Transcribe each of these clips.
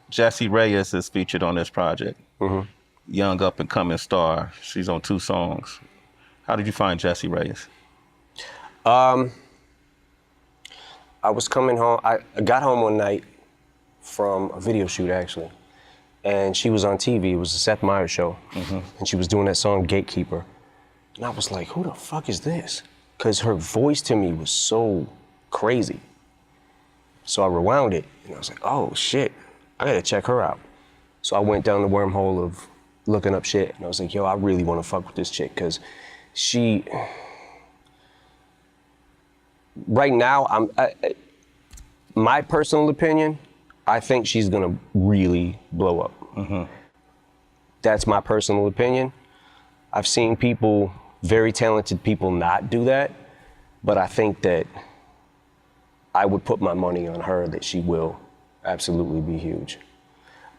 Jessie Reyes is featured on this project. Young up and coming star. She's on 2 songs. How did you find Jessie Reyes? I was coming home. I got home one night from a video shoot actually, and she was on TV. It was the Seth Meyers show, and she was doing that song Gatekeeper. And I was like, who the fuck is this? Because her voice to me was so crazy. So I rewound it, and I was like, oh shit, I gotta check her out. So I went down the wormhole of looking up shit, and I was like, yo, I really wanna fuck with this chick, because she, right now, my personal opinion, I think she's gonna really blow up. That's my personal opinion. I've seen people, very talented people, not do that, but I think that I would put my money on her that she will absolutely be huge.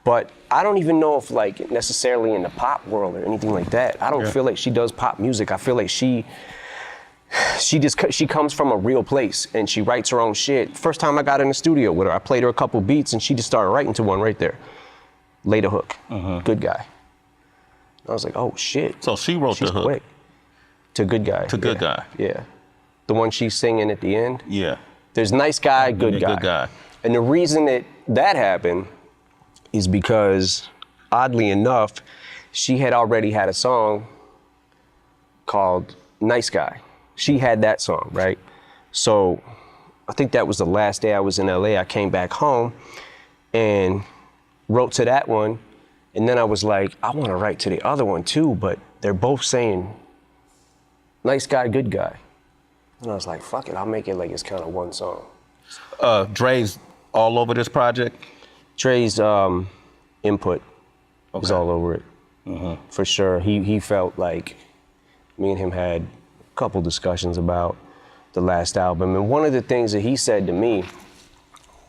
But I don't even know if like necessarily in the pop world or anything like that. I don't feel like she does pop music. I feel like she comes from a real place and she writes her own shit. First time I got in the studio with her, I played her a couple beats and she just started writing to one right there. Laid a hook, Good Guy. I was like, oh shit. So she wrote the hook. Quick. To Good Guy. To Good Guy. Yeah. The one she's singing at the end. Yeah. There's Nice Guy, Good Guy. Good Guy. And the reason that happened is because, oddly enough, she had already had a song called Nice Guy. She had that song, right? So I think that was the last day I was in LA. I came back home and wrote to that one. And then I was like, I want to write to the other one too, but they're both saying Nice Guy, Good Guy. And I was like, fuck it, I'll make it like it's kind of one song. Dre's all over this project? Dre's input is all over it, for sure. He felt like me and him had a couple discussions about the last album. And one of the things that he said to me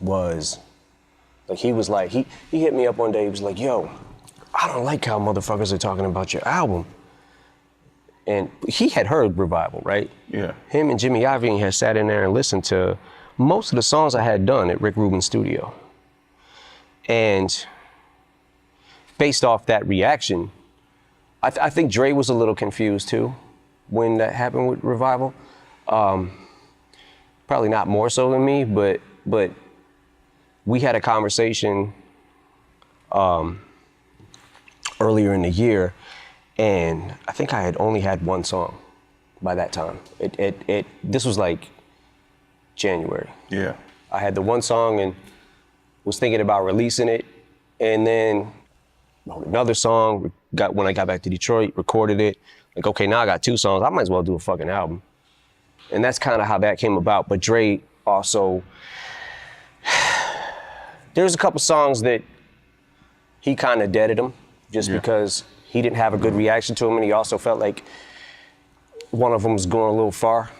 was, like, he hit me up one day, he was like, yo, I don't like how motherfuckers are talking about your album. And he had heard Revival, right? Yeah. Him and Jimmy Iovine had sat in there and listened to most of the songs I had done at Rick Rubin's studio. And based off that reaction, I think Dre was a little confused too when that happened with Revival. Probably not more so than me, but we had a conversation earlier in the year, and I think I had only had one song by that time. This was like January. Yeah. I had the one song and was thinking about releasing it, and then wrote another song. When I got back to Detroit, recorded it. Like, okay, now I got 2 songs. I might as well do a fucking album. And that's kind of how that came about. But Dre also, there's a couple songs that he kind of deaded them just because he didn't have a good reaction to them, and he also felt like one of them was going a little far.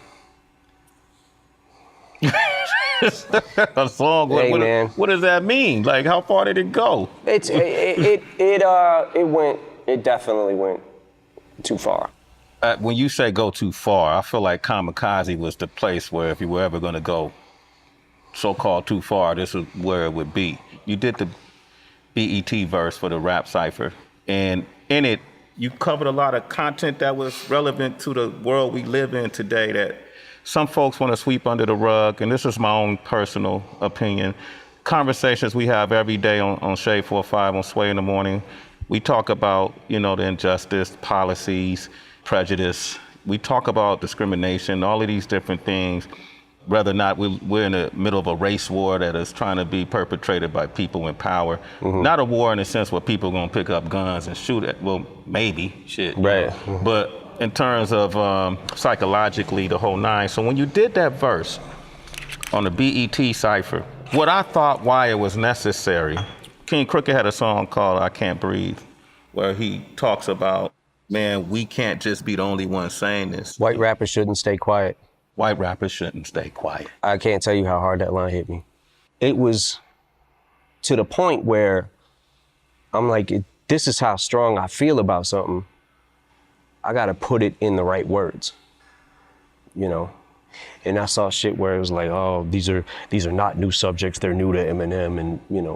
A song? Hey, man. What does that mean? Like, how far did it go? It definitely went too far. When you say go too far, I feel like Kamikaze was the place where if you were ever going to go so-called too far, this is where it would be. You did the BET verse for the rap cypher, and in it, you covered a lot of content that was relevant to the world we live in today that some folks want to sweep under the rug, and this is my own personal opinion. Conversations we have every day on Shade 45 on Sway in the Morning, we talk about, the injustice, policies, prejudice. We talk about discrimination, all of these different things, whether or not we're in the middle of a race war that is trying to be perpetrated by people in power. Not a war in the sense where people are going to pick up guns and shoot at, well, maybe, shit. Right. But in terms of psychologically, the whole nine. So when you did that verse on the BET cypher, what I thought why it was necessary, King Crooked had a song called I Can't Breathe, where he talks about, man, we can't just be the only ones saying this. White rappers shouldn't stay quiet. White rappers shouldn't stay quiet. I can't tell you how hard that line hit me. It was to the point where I'm like, this is how strong I feel about something. I gotta put it in the right words, And I saw shit where it was like, oh, these are not new subjects, they're new to Eminem, and